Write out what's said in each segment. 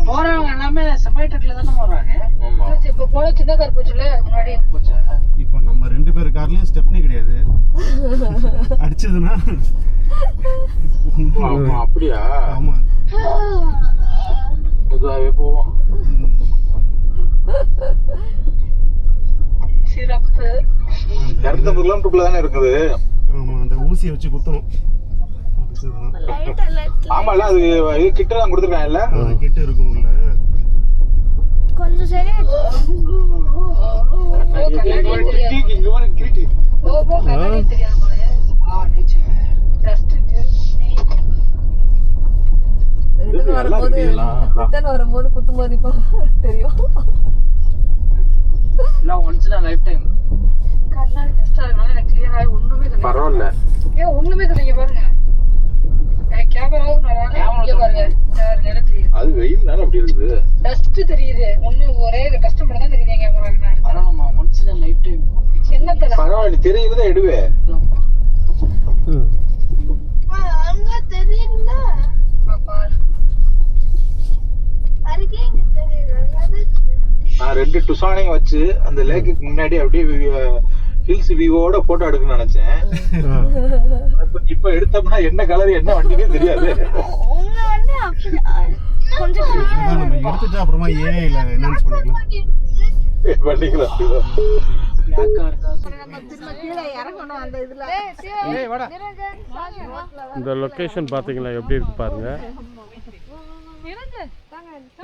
போறவங்க எல்லாமே செமைட்டக்ல தானே போறாங்க. இப்ப போன சின்ன கார் போச்சுல முன்னாடி போச்சு. இப்போ நம்ம 2 பேர் கார்லயும் ஸ்டெப்னி கிடையாது. அடிச்சதுன்னா அப்படியா? ஆமா, மெதுவாகவே போவோம். சிறப்பு. 250 கிலோமீட்டருக்குள்ள தானே இருக்குது. ஆமா, அந்த ஊசியை வச்சு குத்தணும். ஆமால, அது இது கிட்ட தான் கொடுத்துருக்காங்கல்ல, கிட்ட இருக்கும்ல. கொஞ்சம் சரி வரும்போது குத்துமாரி தெரியும். ஒன்ஸ் தான் லைஃப் டைம். கண்ணாடி டெஸ்ட் ஆகுனால எனக்கு கிளியர் ஆகி ஒண்ணுமே தெரியல. பரவாயில்ல. ஒண்ணுமே தெரியல பாருங்க. கேமராவும் நல்லா பாருங்க. எனக்கு அது வெயில்னால அப்படி இருக்குது. டஸ்ட் தெரியுது. ஒரே டஸ்ட் மட்டும் தான் தெரியுது கேமராக்கு. பரவாயில்லமா, ஒன்ஸ் தான் லைஃப் டைம். என்ன தர பரவாயில்ல, தெரியுறதா எடுவே. அங்க தெரியல பாப்பா. அருகே இங்க தெரியுது. நான் 2 டுசானையும் வச்சு அந்த லேக்குக்கு முன்னாடி அப்படியே ஹில்ஸ் வியூவோட போட்டோ எடுக்கணும்னு நினைச்சேன். இப்ப எடுத்தோம்னா என்ன கலர் என்ன வண்டினே தெரியாது. உங்க வந்து கொஞ்சம் நம்ம எடுத்துட்டு அப்புறமா ஏஐல என்ஹான்ஸ் பண்ணிக்கலாம். இந்த லொக்கேஷன் பார்த்தீங்களா எப்படி இருக்கு பாருங்க.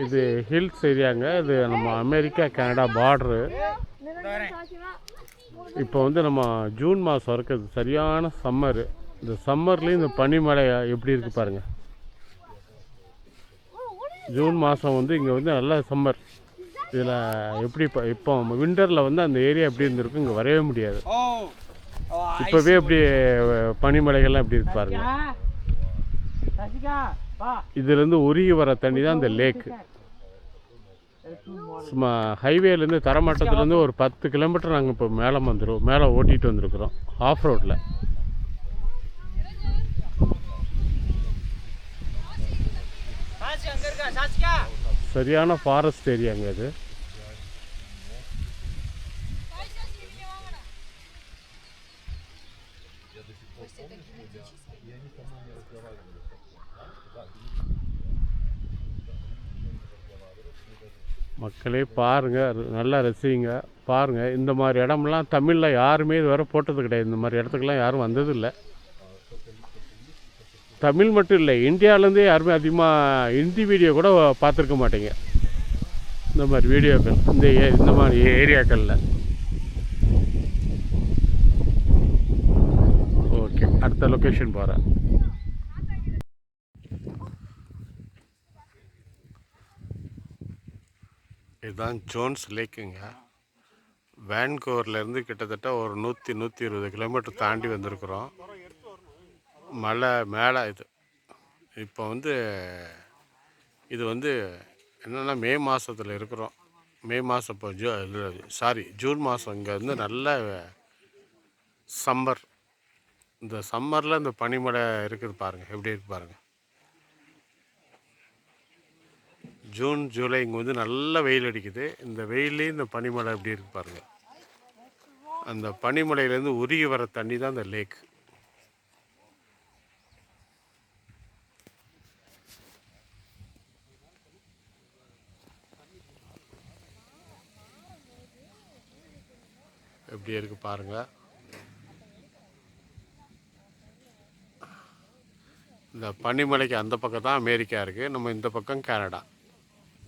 இது ஹில்ஸ் ஏரியாங்க. இது நம்ம அமெரிக்கா கனடா பார்டரு. இப்போ வந்து நம்ம ஜூன் மாதம் இருக்குது, சரியான சம்மரு. இந்த சம்மர்லேயும் இந்த பனிமழை எப்படி இருக்குது பாருங்கள். ஜூன் மாதம் வந்து இங்கே வந்து நல்ல சம்மர். இதில் எப்படி இப்போ விண்டரில் வந்து அந்த ஏரியா எப்படி இருந்திருக்கும் இங்கே வரவே முடியாது. இப்போவே எப்படி பனிமலைகள்லாம் எப்படி இருக்கு பாருங்கள். இதுலேருந்து உருகி வர தண்ணி தான் இந்த லேக்கு. சும்மா ஹைவேலேருந்து தரமட்டத்துலேருந்து ஒரு 10 கிலோமீட்டர் நாங்கள் இப்போ மேலே ஓட்டிகிட்டு வந்திருக்கிறோம் ஆஃப் ரோட்டில். சரியான ஃபாரஸ்ட் ஏரியாங்க இது. மக்களே பாருங்கள், நல்லா ரசிங்க பாருங்கள். இந்த மாதிரி இடம்லாம் தமிழில் யாருமே இதுவரை போட்டது கிடையாது. இந்த மாதிரி இடத்துக்கெல்லாம் யாரும் வந்ததில்லை. தமிழ் மட்டும் இல்லை, இந்தியாவிலேருந்தே யாருமே அதிகமாக ஹிந்தி வீடியோ கூட பார்த்துருக்க மாட்டீங்க. இந்த மாதிரி வீடியோக்கள் இந்த மாதிரி ஏரியாக்களில். ஓகே, அடுத்த லொக்கேஷன் போகிறேன். இதுதான் ஜோன்ஸ் லேக்குங்க. வேன்கூவர்லேருந்து கிட்டத்தட்ட ஒரு 100-120 கிலோமீட்டர் தாண்டி வந்திருக்கிறோம். மலை மேலே இது. இப்போ வந்து இது வந்து என்னென்னா மே மாதத்தில் இருக்கிறோம். மே மாதம் இப்போ ஜூன் மாதம். இங்கே வந்து நல்ல சம்மர். இந்த சம்மரில் இந்த பனிமழை இருக்குது பாருங்கள், எப்படி இருக்குது பாருங்கள். ஜூன் ஜூலை இங்கே வந்து நல்ல வெயில் அடிக்குது. இந்த வெயிலே இந்த பனிமலை எப்படி இருக்குது பாருங்கள். அந்த பனிமலையிலேருந்து உருகி வர தண்ணி தான் இந்த லேக். எப்படி இருக்குது பாருங்கள். இந்த பனிமலைக்கு அந்த பக்கம் தான் அமெரிக்கா இருக்குது, நம்ம இந்த பக்கம் கனடா.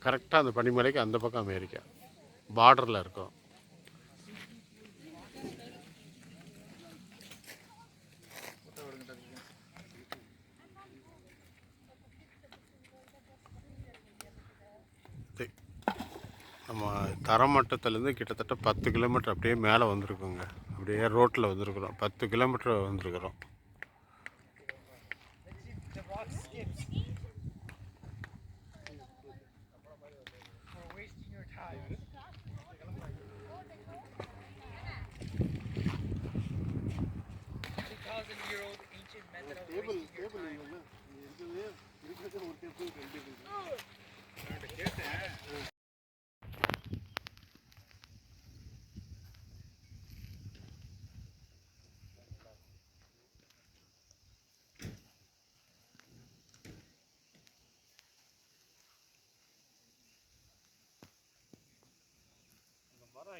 கரெக்டாக அந்த பனிமலைக்கு அந்த பக்கம் அமெரிக்கா பார்டரில் இருக்கும். நம்ம தரமட்டத்துலேருந்து கிட்டத்தட்ட 10 கிலோமீட்டர் அப்படியே மேலே வந்திருக்கோங்க. அப்படியே ரோட்டில் வந்திருக்கிறோம். 10 கிலோமீட்டர் வந்திருக்கிறோம். டேபிள் இருக்குது. ஒரு டேபிள்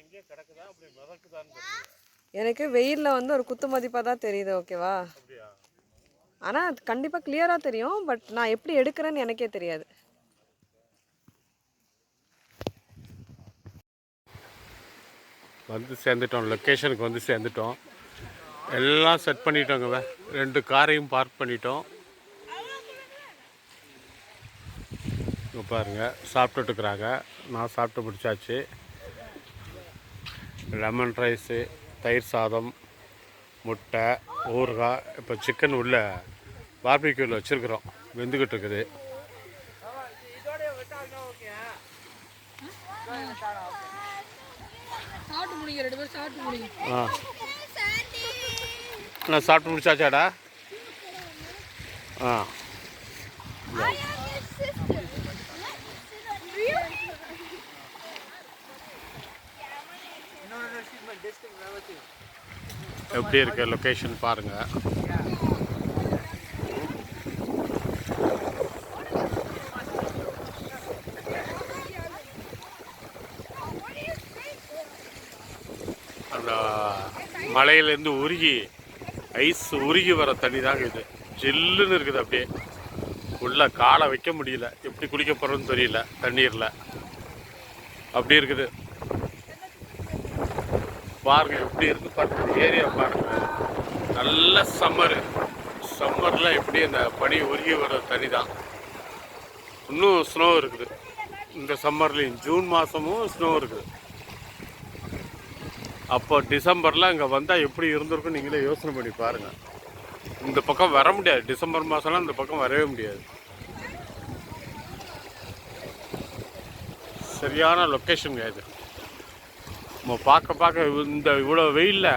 அங்கேயே கிடக்குதா அப்படி மிதக்குதான்னு தெரியல. எனக்கு வெயிலில் வந்து ஒரு குத்து மதிப்பாக தான் தெரியுது, ஓகேவா? அப்படியா? ஆனால் அது கண்டிப்பாக கிளியராக தெரியும், பட் நான் எப்படி எடுக்கிறேன்னு எனக்கே தெரியாது. வந்து சேர்ந்துட்டோம், லொக்கேஷனுக்கு வந்து சேர்ந்துட்டோம். எல்லாம் செட் பண்ணிட்டோங்க. 2 காரையும் பார்க் பண்ணிட்டோம். இங்கே பாருங்கள், சாப்பிட்டுட்டுருக்குறாங்க. நான் சாப்பிட்டு முடிச்சாச்சு. லெமன் ரைஸு, தயிர் சாதம், முட்டை, ஊறுகாய். இப்போ சிக்கன் உள்ள பார்பிக்யூவில் வச்சுருக்குறோம், வெந்துக்கிட்டு இருக்குது. சாப்பிட்டு முடிங்க, 2 பேரும் சாப்பிட்டு முடிங்க. நான் சாப்பிட்டு முடிச்சாச்சாடா? ஆ, எப்படி இருக்கு லொக்கேஷன் பாருங்கள். அந்த மலையிலேருந்து உருகி ஐஸ் உருகி வர தண்ணி தாங்க இது. ஜில்லுன்னு இருக்குது. அப்படியே உள்ள காலை வைக்க முடியல. எப்படி குளிக்க போகிறோன்னு தெரியல தண்ணீரில். அப்படி இருக்குது. பாருங்க எப்படி இருக்கு பாருங்க, ஏரியா பாருங்க. நல்ல சம்மரில் எப்படி அந்த பனி உருகி வர தண்ணி தான். இன்னும் ஸ்னோ இருக்குது இந்த சம்மர்லேயும். ஜூன் மாதமும் ஸ்னோ இருக்குது. அப்போ டிசம்பரில் அங்கே வந்தால் எப்படி இருந்திருக்கும் நீங்களே யோசனை பண்ணி பாருங்கள். இந்த பக்கம் வர முடியாது. டிசம்பர் மாதம்லாம் இந்த பக்கம் வரவே முடியாது. சரியான லொக்கேஷனுங்க இது. நம்ம பார்க்க இந்த இவ்வளோ வெயிலில்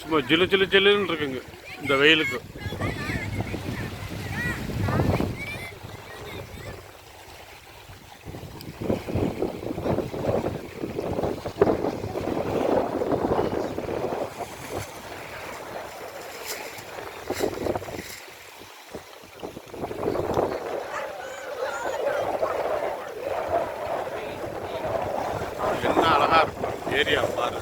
சும்மா ஜில்லுன்னு இருக்குங்க இந்த வெயிலுக்கு. என்ன அழகா இருக்கும் ஏரியா பாரு.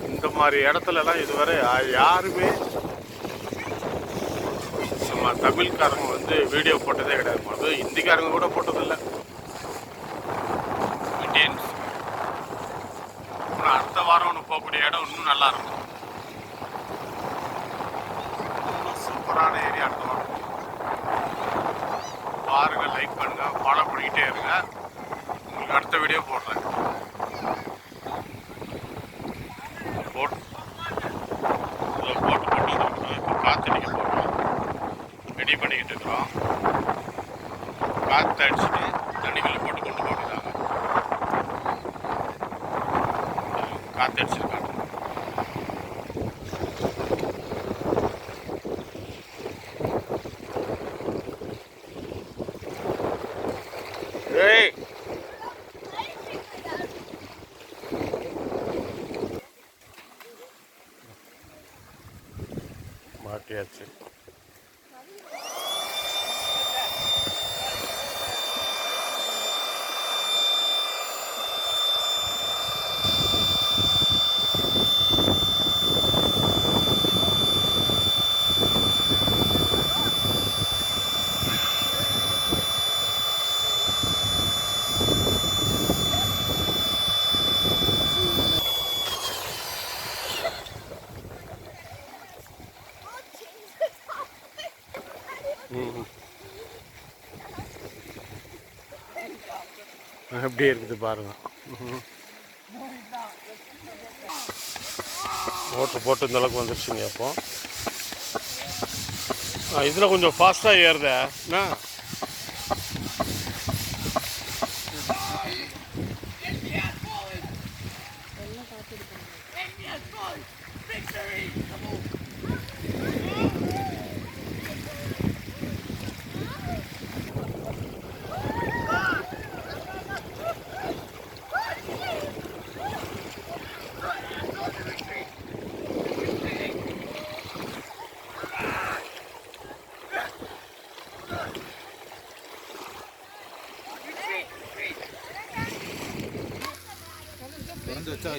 இந்த மாதிரி இடத்துலலாம் இதுவரை யாருமே நம்ம தமிழ்காரங்க வந்து வீடியோ போட்டதே கிடையாது. அது ஹிந்திக்காரங்க கூட போட்டதில்லை. இண்டியன்ஸ். அடுத்த வாரம் ஒன்று போகக்கூடிய இடம் இன்னும் நல்லா இருக்கும். சூப்பரான ஏரியா. அடுத்த வாரம் பாருங்கள், லைக் பண்ணுங்கள், ஃபாலோ பண்ணிக்கிட்டே இருங்க. உங்களுக்கு அடுத்த வீடியோ போடுறேன். போட்டு இப்போ காற்றடிக்க போடுறோம், ரெடி பண்ணிக்கிட்டு இருக்கிறோம். காற்று அடிச்சுட்டு தண்ணிக்குள்ளே போட்டு கொண்டு போட்டுருக்காங்க. காற்று அடிச்சிருக்காங்க. ஏய், மாட்டியாச்சு. எப்படி இருக்குது பாருங்க. போட்டு இந்த அளவுக்கு வந்துருச்சுங்க. அப்போ இதில் கொஞ்சம் ஃபாஸ்ட்டாக ஏறுத என்ன?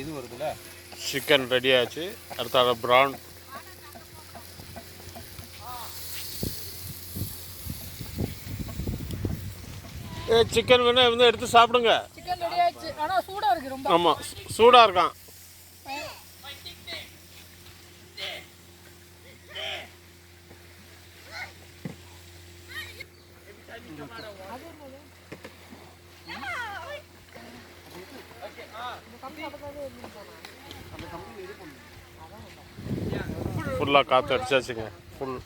இது வருதுல்ல. சிக்கன் ரெடி ஆச்சு. அடுத்த ப்ரான். சிக்கன் வேணா வந்து எடுத்து சாப்பிடுங்க. சிக்கன் ரெடி ஆயிடுச்சு. ஆனா சூடா இருக்கு ரொம்ப. ஆமா, சூடா இருக்கான். ஃபுல்லாக காற்று அடிச்சாச்சுங்க. ஃபுல்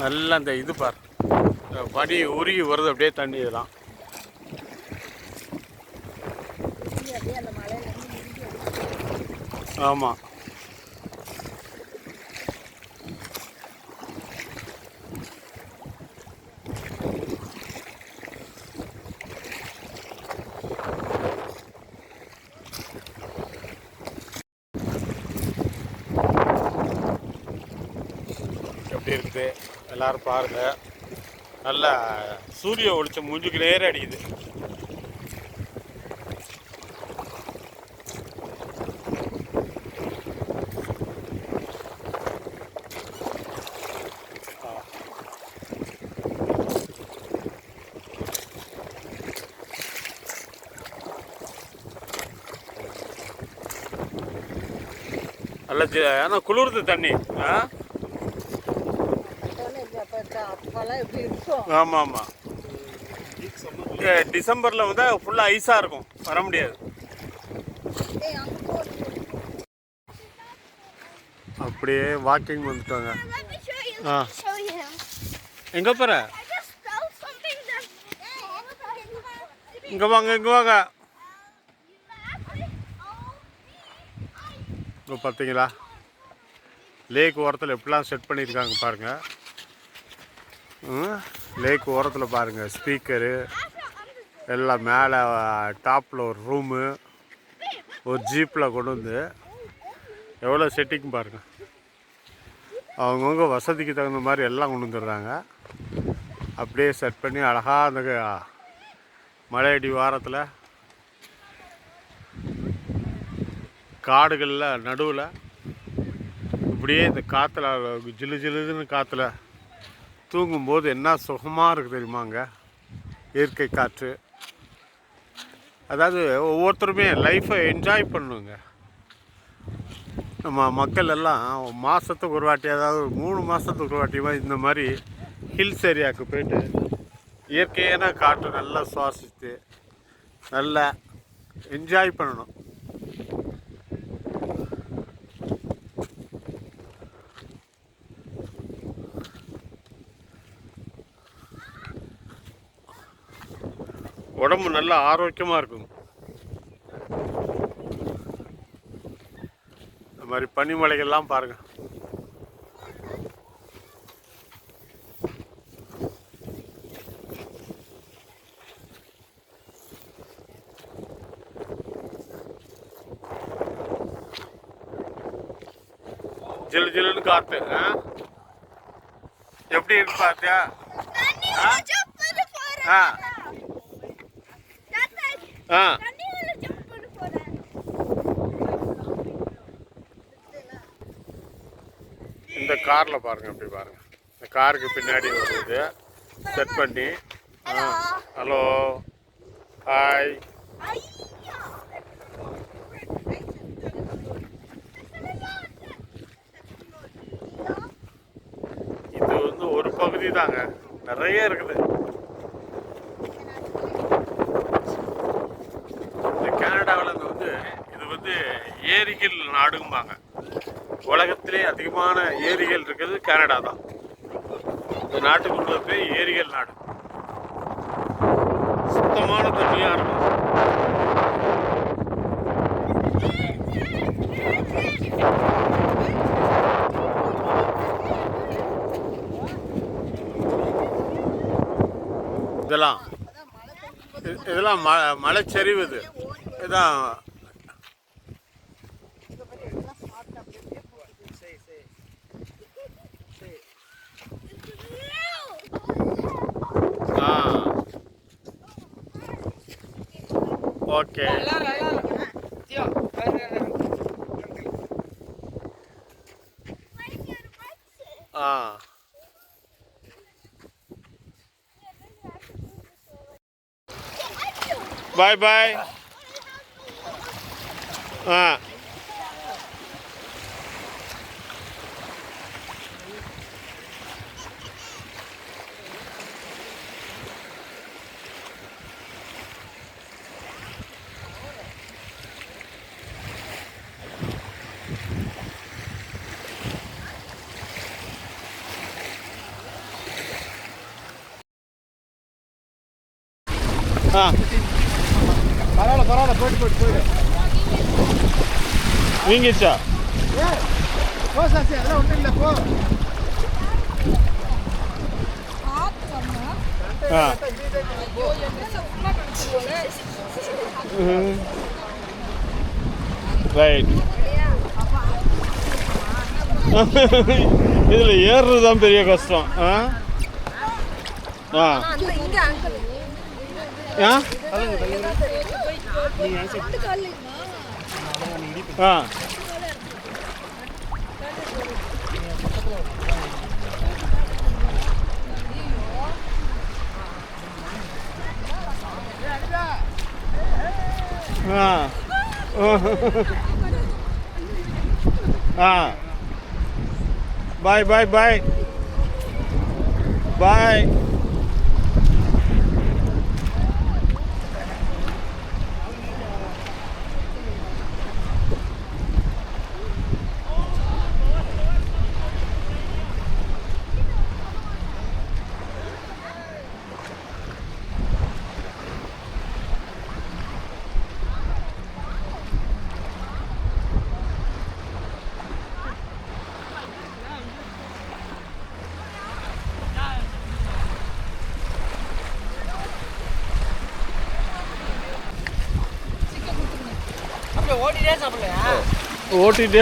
நல்லா அந்த இது பார், பனி உருகி வருது அப்படியே தண்ணி. இதெல்லாம் ஆமாம். எப்படி இருக்குது எல்லோரும் பாருங்கள். நல்லா சூரிய ஒளிச்சம் மூஞ்சுக்கு நேரம் அடிக்குது. நல்லா ஆனால் குளிர்து தண்ணி. ஆமாம் ஆமாம். டிசம்பரில் வந்து ஃபுல்லாக ஐஸாக இருக்கும், வர முடியாது. அப்படியே வாக்கிங் வந்துட்டாங்க. ஆ, எங்கே போகிற? இங்கே வாங்க, இங்கே வாங்க. இப்போ பார்த்தீங்களா லேக் ஓரத்தில் எப்படிலாம் செட் பண்ணியிருக்காங்க பாருங்கள். லேக் ஓரத்தில் பாருங்கள், ஸ்பீக்கரு எல்லாம் மேலே டாப்பில் ஒரு ரூமு, ஒரு ஜீப்பில் கொண்டு வந்து எவ்வளோ செட்டிங் பாருங்கள். அவங்கவுங்க வசதிக்கு தகுந்த மாதிரி எல்லாம் கொண்டு வந்துடுறாங்க. அப்படியே செட் பண்ணி அழகாக அந்த மலையடி வாரத்தில் காடுகளில் நடுவில் இப்படியே இந்த காற்றுல ஜில்லு ஜில்லுன்னு காற்றுல தூங்கும்போது என்ன சுகமாக இருக்குது தெரியுமாங்க. இயற்கை காற்று. அதாவது ஒவ்வொருத்தருமே லைஃப்பை என்ஜாய் பண்ணுங்க. நம்ம மக்கள் எல்லாம் மாதத்துக்கு ஒரு வாட்டி, அதாவது 3 மாதத்துக்கு ஒரு வாட்டி இந்த மாதிரி ஹில்ஸ் ஏரியாவுக்கு போய்ட்டு இயற்கையான காற்று நல்லா சுவாசித்து நல்லா என்ஜாய் பண்ணணும். உடம்பு நல்லா ஆரோக்கியமாக இருக்கும். இந்த மாதிரி பனிமலைகள்லாம் பாருங்கள். ஜில்லு ஜில்லுன்னு காற்று. எப்படி இருக்கு பார்த்தியா? ஆ ஆ இந்த காரில் பாருங்கள், அப்படி பாருங்கள். இந்த காருக்கு பின்னாடி ஒரு இது செட் பண்ணி. Hello, hi. இது வந்து ஒரு பகுதி தாங்க, நிறைய இருக்குது. இந்த கனடாவில் வந்து இது வந்து ஏரிகள் நாடும்பாங்க. உலகத்திலே அதிகமான ஏரிகள் இருக்கிறது கனடா தான். இந்த நாட்டுக்குள்ள பேர் ஏரிகள் நாடு. சுத்தமான தண்ணியாக இருக்கும். இதெல்லாம் மலைச்சரிவு. இதுதான் ஓகே. பாய் பாய். பரவாயில்ல போயிடு. வீங்கிச்சா? போ சாசி, அதெல்லாம் ஒன்றும் இல்லை, போ. ரைட். இதில் ஏறுறது தான் பெரிய கஷ்டம். Bye, bye, bye. Bye. ஓட்டிட்டு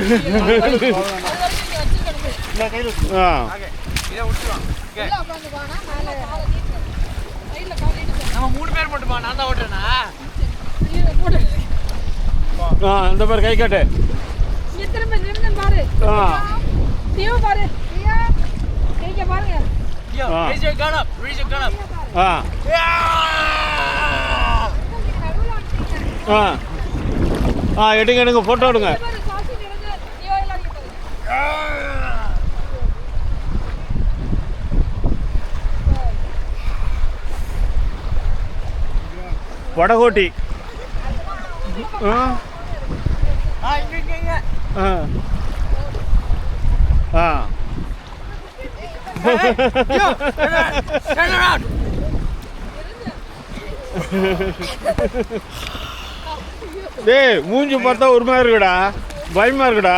இந்த பேர் கை காட்டு. எடுங்க போட்டோ எடுங்க. வடகோட்டி. டேய் மூஞ்சி பார்த்தா ஒரு மாதிரி இருக்குடா, பயமா இருக்குடா.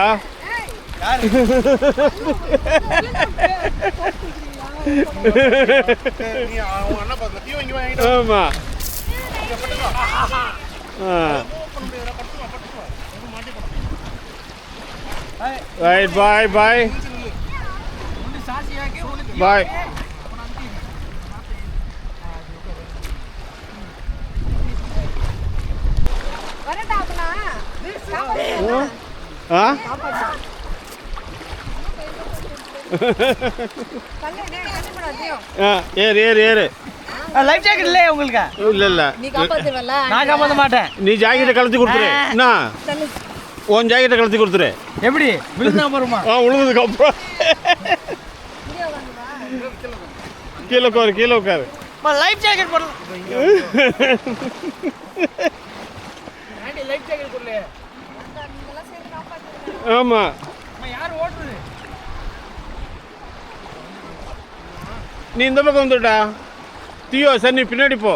ஆமா. ரைட், பாய் பாய் பாய். ஏறு ஏறு ஏறு. லைஃப் ஜாக்கெட் இல்லையே உங்களுக்கு? இல்லை நீ காப்பாத்துவல்ல? நான் காப்பாற்ற மாட்டேன். நீ ஜாக்கெட்டை கலத்தி கொடுத்துரு. என்ன உன் ஜாக்கெட்டை கலத்தி கொடுத்துரு. எப்படி விழுந்தா போருமா? விழுந்ததுக்கு அப்புறம் கீழே உட்காரு, கீழே உட்காரு. லைஃப் ஜாக்கெட் போடலாம். லைஃப் ஜாக்கெட் போடலையே. ஆமாம். யார் ஓட்டுறது? நீ இந்த பக்கம் வந்துட்டா தீயோ. சரி நீ பின்னாடி போ,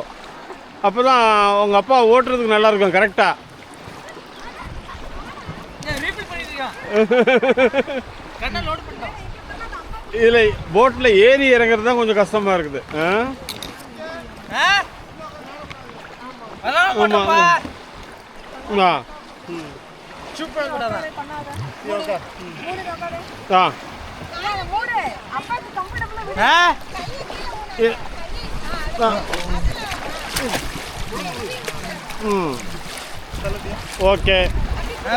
அப்போ தான் உங்கள் அப்பா ஓட்டுறதுக்கு நல்லாயிருக்கும் கரெக்டாக. இதில் போட்டில் ஏறி இறங்குறது தான் கொஞ்சம் கஷ்டமாக இருக்குது. ஓகே.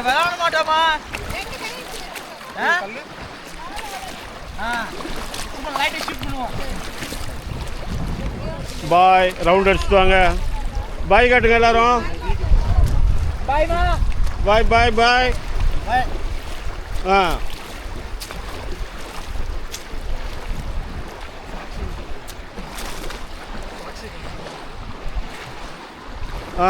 விளாட மாட்டோமா? பாய். ரவுண்ட் அடிச்சுட்டு வாங்க. பாய் காட்டுங்க எல்லாரும். பாய்மா. பாய் பாய் பாய். ஆ ஆ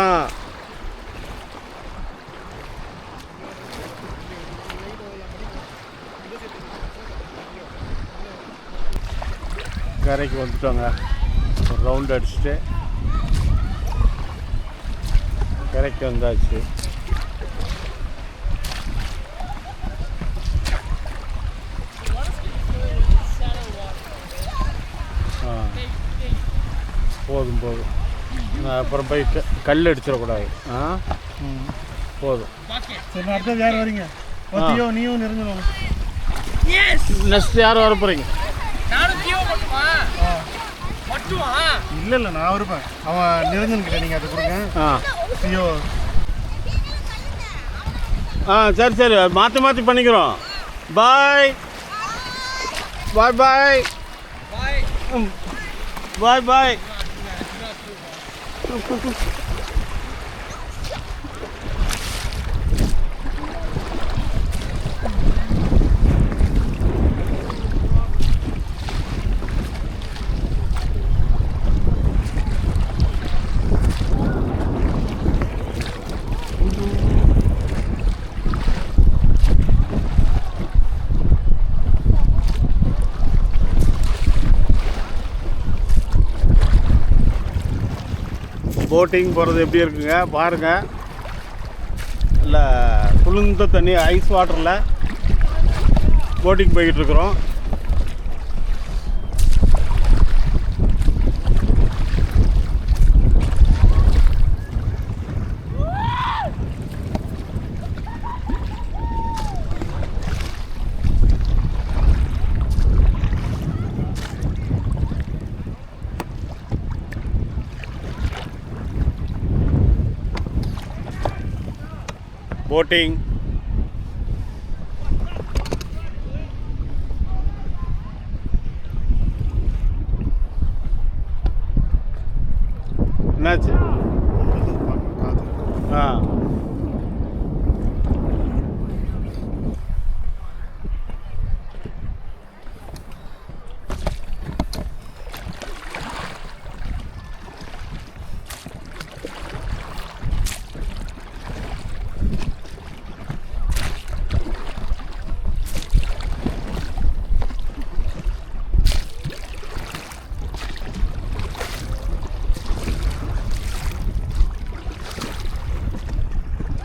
கரைக்கு வந்துட்டோங்க. ஒரு ரவுண்ட் அடிச்சுட்டு கரைக்கு வந்தாச்சு. போதும் போதும். அப்புறம் போய் கல் அடிச்சிடக்கூடாது. போதும். சரி அடுத்தது யார் வரீங்க? பத்தியோ நீயும் நிரஞ்சனும். நெக்ஸ்ட் யார் வர போகிறீங்க? இல்லை இல்லை நான் இருப்பேன். அவன் நிரஞ்சன் கிட்ட நீங்கள் அதை கொடுங்க. தியோ. சரி சரி மாற்றி மாற்றி பண்ணிக்கிறோம். பாய் பாய் பாய் பாய் பாய். போட்டிங் போகிறது எப்படி இருக்குங்க பாருங்கள். இல்லை குளிர்ந்த தண்ணி ஐஸ் வாட்டரில் போட்டிங் போய்கிட்டுருக்குறோம். போட்டிங் என்னாச்சு?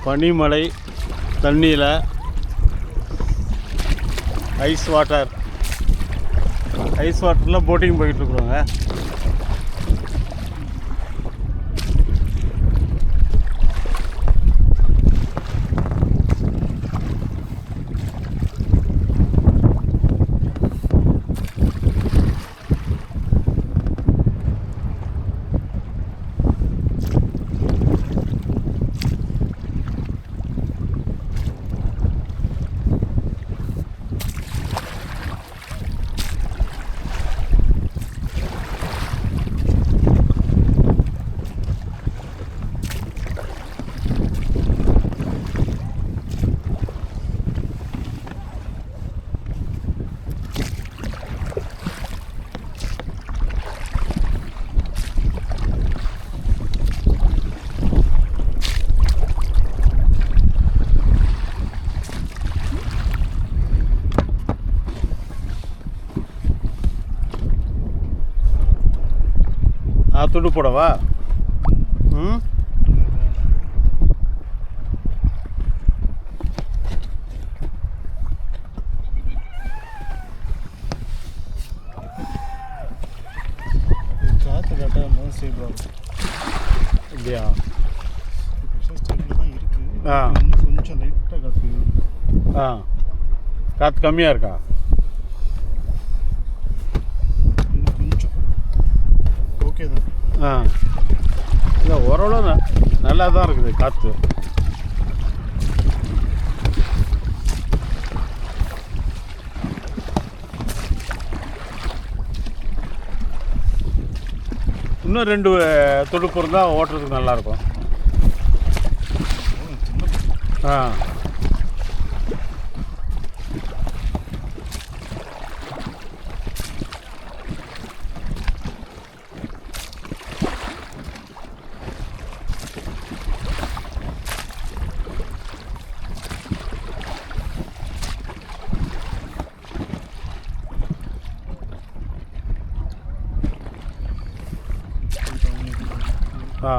பனிமலை தண்ணியில் ஐஸ் வாட்டரில் போட்டிங் போயிட்டுருக்குறோங்க. துண்டு போடவா? ம், காற்று கரெக்டாக இருந்தால் ஸ்டேபிள் ஆகும். இல்லையா? ஸ்டேபிள் தான் இருக்குது. ஆ. இன்னும் கொஞ்சம் லைட்டாக காற்று இருக்குது. ஆ, காற்று கம்மியாக இருக்கா? இன்னும் கொஞ்சம் ஓகே தான். ஆ, இல்லை ஓரளவு நல்லா தான் இருக்குது காற்று. இன்னும் 2 துடுப்பு இருந்தால் ஓட்டுறதுக்கு நல்லாயிருக்கும். ஆ, ஆ,